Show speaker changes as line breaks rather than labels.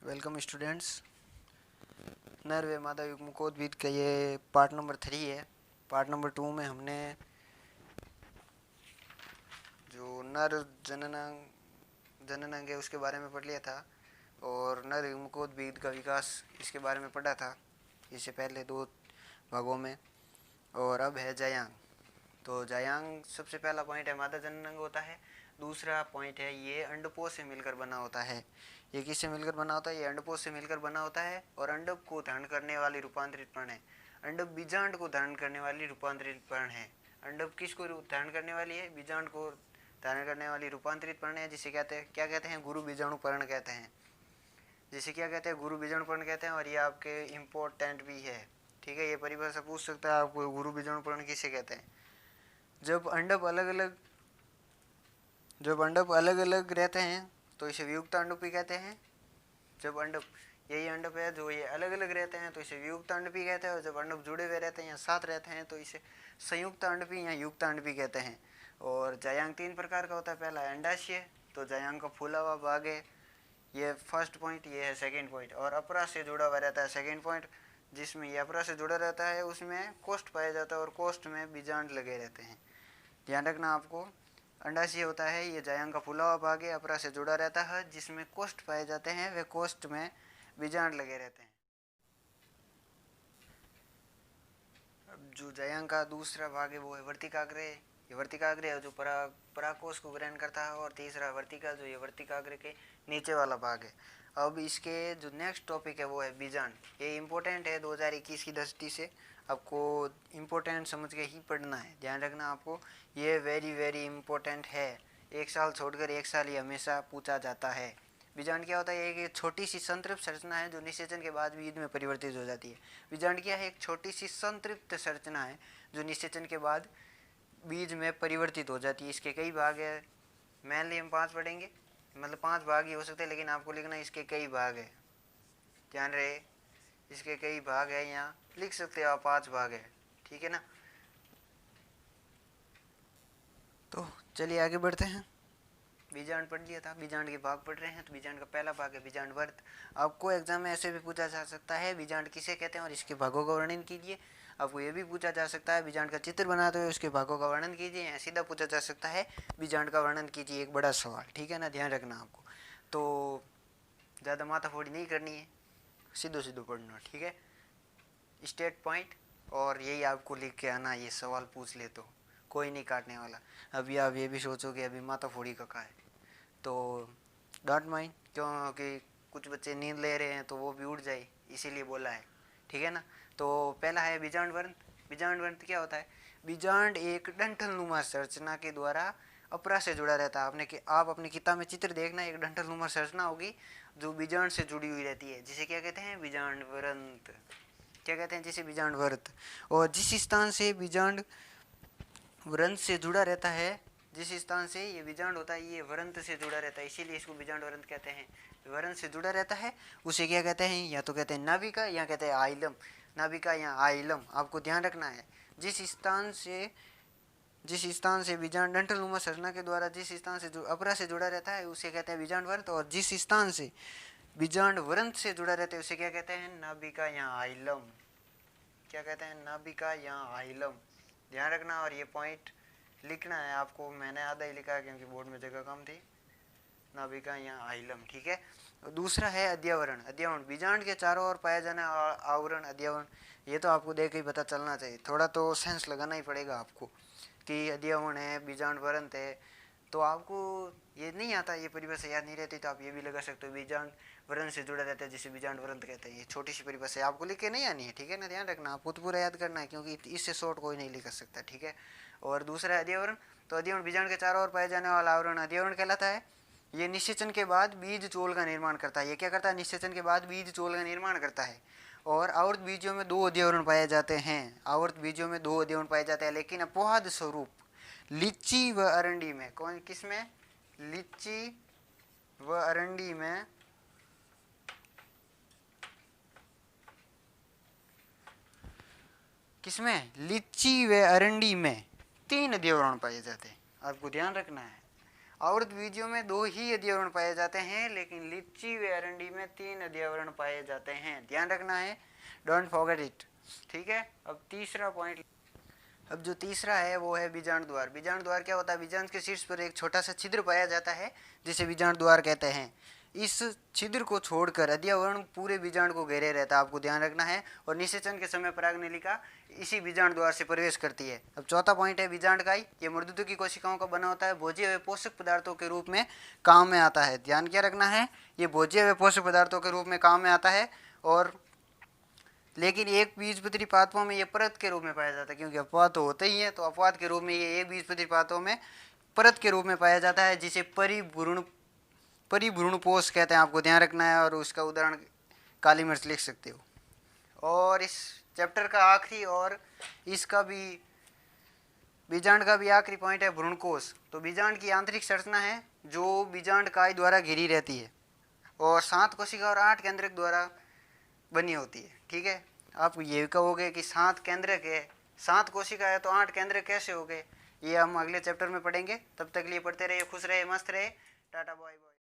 Welcome students. नर व मादा युग्मकोद्भिद का ये पार्ट नंबर 3 है। पार्ट नंबर 2 में हमने जो नर जननांग है उसके बारे में पढ़ लिया था और नर युग्मकोद्भिद का विकास इसके बारे में पढ़ा था इससे पहले 2 भागों में। और अब है जायांग। तो जायांग सबसे पहला पॉइंट है मादा जननांग होता है। दूसरा पॉइंट है ये अंडकोश से मिलकर बना होता है। ये किससे मिलकर बना होता है? ये अंडकोश से मिलकर बना होता है और अंडक को धारण करने वाली रूपांतरित प्राण है। अंडक बीजांड को धारण करने वाली रूपांतरित प्राण है। अंडक किसको धारण करने वाली है? बीजांड को धारण करने वाली रूपांतरित प्राण है, जिसे क्या कहते हैं? गुरु बीजाणु पर्ण कहते हैं। जिसे क्या कहते हैं? गुरु बीजाणु पर्ण कहते हैं। और ये आपके इम्पोर्टेंट भी है, ठीक है। ये परिभाषा पूछ सकता है आपको, गुरु बीजाणु पर्ण किसे कहते हैं? जब अंडक अलग अलग रहते हैं तो इसे वियुक्त अंडपी कहते हैं। जब अंडक यही अंडक है जो ये अलग अलग रहते हैं तो इसे वियुक्त अंडपी कहते हैं। और जब अंडक जुड़े हुए रहते हैं या साथ रहते हैं तो इसे संयुक्त अंडपी या युक्त अंडपी कहते हैं। और जायांग 3 प्रकार का होता है। पहला है अंडाशय, तो जायांग का फूला हुआ भाग है, ये फर्स्ट पॉइंट। ये है सेकेंड पॉइंट। और अपरा से जुड़ा हुआ रहता है सेकेंड पॉइंट। जिसमें ये अपरा से जुड़ा रहता है उसमें कोष्ठ पाया जाता है और कोष्ठ में बीजांड लगे रहते हैं। ध्यान रखना आपको। अंडाशय होता है ये जायांग का फूला हुआ भाग है, अपरा से जुड़ा रहता है, जिसमें कोष्ठ पाए जाते हैं, वे कोष्ठ में बीजांड लगे रहते हैं। अब जो जायांग का दूसरा भाग है वो है वर्तिकाग्र। ये वर्तिकाग्र है जो पराकोश को ग्रहण करता है। और तीसरा वर्तिका, जो ये वर्तिकाग्र के नीचे वाला भाग है। अब इसके जो नेक्स्ट टॉपिक है वो है बीजांड। ये इम्पोर्टेंट है 2021 की दृष्टि से, आपको इम्पोर्टेंट समझ के ही पढ़ना है। ध्यान रखना आपको, ये वेरी वेरी इम्पोर्टेंट है। एक साल छोड़कर एक साल ये हमेशा पूछा जाता है। बीजांड क्या होता है? एक छोटी सी संतृप्त संरचना है जो निषेचन के बाद बीज में परिवर्तित हो जाती है। बीजांड क्या है? एक छोटी सी संतृप्त संरचना है जो निषेचन के बाद बीज में परिवर्तित हो जाती है। इसके कई भाग है, मेनली हम 5 पढ़ेंगे, मतलब 5 भाग ही हो सकते हैं, लेकिन आपको लिखना इसके कई भाग है। ध्यान रहे, इसके कई भाग है, यहाँ लिख सकते हो आप 5 भाग है, ठीक है ना। तो चलिए आगे बढ़ते हैं। बीजांड पढ़ लिया था, बीजांड के भाग पढ़ रहे हैं। तो बीजांड का पहला भाग है बीजांड वर्त। आपको एग्जाम में ऐसे भी पूछा जा सकता है बीजांड किसे कहते हैं और इसके भागों का वर्णन कीजिए। आपको ये भी पूछा जा सकता है बीजांड का चित्र बनाते हुए उसके भागों का वर्णन कीजिए। या सीधा पूछा जा सकता है बीजांड का वर्णन कीजिए, एक बड़ा सवाल, ठीक है ना। ध्यान रखना आपको। तो ज़्यादा माथाफोड़ी नहीं करनी है, सीधो सीधो पढ़ना, ठीक है। स्टेट पॉइंट और यही आपको लिख के आना। ये सवाल पूछ ले तो कोई नहीं काटने वाला। अभी आप ये भी सोचोगे अभी माथाफोड़ी का है, तो डोंट माइंड, क्योंकि कुछ बच्चे नींद ले रहे हैं तो वो भी उठ जाए, इसीलिए बोला है, ठीक है ना। तो पहला है बीजांड वर्ण। बीजांड वर्ण क्या होता है? बीजांड एक डंठल नुमा संरचना के द्वारा अपरा से जुड़ा रहता है। आप अपनी किताब में चित्र देखना, एक डंठल नुमा संरचना होगी जो बीजांड से जुड़ी हुई रहती है, जिसे क्या कहते हैं? बीजांड वृंत। क्या कहते हैं? जिसे बीजांड वर्त। और जिस स्थान से बीजांड वृंत से जुड़ा रहता है, जिस स्थान से ये बीजांड होता है ये वृंत से जुड़ा रहता है, इसीलिए इसको बीजांड वृंत कहते हैं। वृंत से जुड़ा रहता है उसे क्या कहते हैं? या तो कहते हैं नाभिका या कहते हैं आइलम। नाभिका या आइलम, आपको ध्यान रखना है। जिस स्थान से बीजांड डंठल नुमा संरचना के द्वारा जिस स्थान से अपरा से जुड़ा रहता है उसे कहते हैं बीजांड वर्त। और जिस स्थान से बीजांड वृंत से जुड़ा रहता है उसे क्या कहते हैं? नाभिका या आइलम। क्या कहते हैं? नाभिका या आइलम। ध्यान रखना। और ये पॉइंट लिखना है आपको, मैंने आधा ही लिखा है क्योंकि बोर्ड में जगह कम थी। नाभिका या आइलम, ठीक है। दूसरा है अध्यावरण। अध्यावरण बीजांड के चारों ओर पाया जाना आवरण अध्यावरण। ये तो आपको देख के ही पता चलना चाहिए, थोड़ा तो सेंस लगाना ही पड़ेगा आपको कि अध्यावरण है, बीजांड वरंत है। तो आपको ये नहीं आता, ये परिभाषा याद नहीं रहती, तो आप ये भी लगा सकते हो बीजांड वरण से जुड़ा रहता है जिसे बीजांड वरंत कहते हैं। ये छोटी सी परिभाषा आपको लिख के नहीं आनी है, ठीक है ना। ध्यान रखना, आपको तो पूरा याद करना है क्योंकि इससे शॉर्ट कोई नहीं लिख सकता, ठीक है। और दूसरा है अध्यावरण। तो अध्यावरण बीजांड के चारों ओर पाए जाने वाला आवरण अध्यावरण कहलाता है। ये निषेचन के बाद बीज चोल का निर्माण करता है। ये क्या करता है? निषेचन के बाद बीज चोल का निर्माण करता है। और आवर्त बीजों में 2 अध्यावरण पाए जाते हैं। आवर्त बीजों में 2 अध्यावरण पाए जाते हैं, लेकिन अपोहाद स्वरूप लीची व अरंडी में। कौन किसमें? लीची व अरंडी में किसमें? लीची व अरंडी में 3 अध्यावरण पाए जाते हैं, आपको ध्यान रखना है। आवृत बीजों में 2 ही अध्यवरण पाए जाते हैं, लेकिन लीची व अरंडी में 3 अध्यवरण पाए जाते हैं। ध्यान रखना है, डोंट फॉरगेट इट। ठीक है, अब तीसरा पॉइंट। अब जो तीसरा है वो है बीजांड द्वार। बीजांड द्वार क्या होता है? बीजांड के शीर्ष पर एक छोटा सा छिद्र पाया जाता है जिसे बीजांड द्वार कहते हैं। इस छिद्र को छोड़कर अध्यवरण पूरे बीजांड को घेरे रहता है, आपको ध्यान रखना है। और निषेचन के समय परागनलिका इसी बीजांड द्वार से प्रवेश करती है। अब चौथा पॉइंट है बीजांड काई। ये मृदुत्व की कोशिकाओं का बना होता है, भोज्य व पोषक पदार्थों के रूप में काम में आता है। ध्यान क्या रखना है, ये भोज्य व पोषक पदार्थों के रूप में काम में आता है। और लेकिन एक बीजपत्री पादपों में ये परत के रूप में पाया जाता है, क्योंकि अपवाद तो होते ही है, तो अपवाद के रूप में ये एक बीजपत्री पादपों में परत के रूप में पाया जाता है, जिसे परिभ्रूणपोष कहते हैं, आपको ध्यान रखना है। और उसका उदाहरण काली मिर्च लिख सकते हो। और इस चैप्टर का आखिरी और इसका भी बीजांड का भी आखिरी पॉइंट है भ्रूणकोश। तो बीजांड की आंतरिक संरचना है जो बीजांड काई द्वारा घिरी रहती है और 7 कोशिका और 8 केंद्रक द्वारा बनी होती है। ठीक है, आप ये कहोगे कि 7 केंद्रक है, 7 कोशिका है, तो 8 केंद्रक कैसे हो गए? ये हम अगले चैप्टर में पढ़ेंगे। तब तक लिए पढ़ते रहिए, खुश रहे, मस्त रहे, टाटा बाय बाय।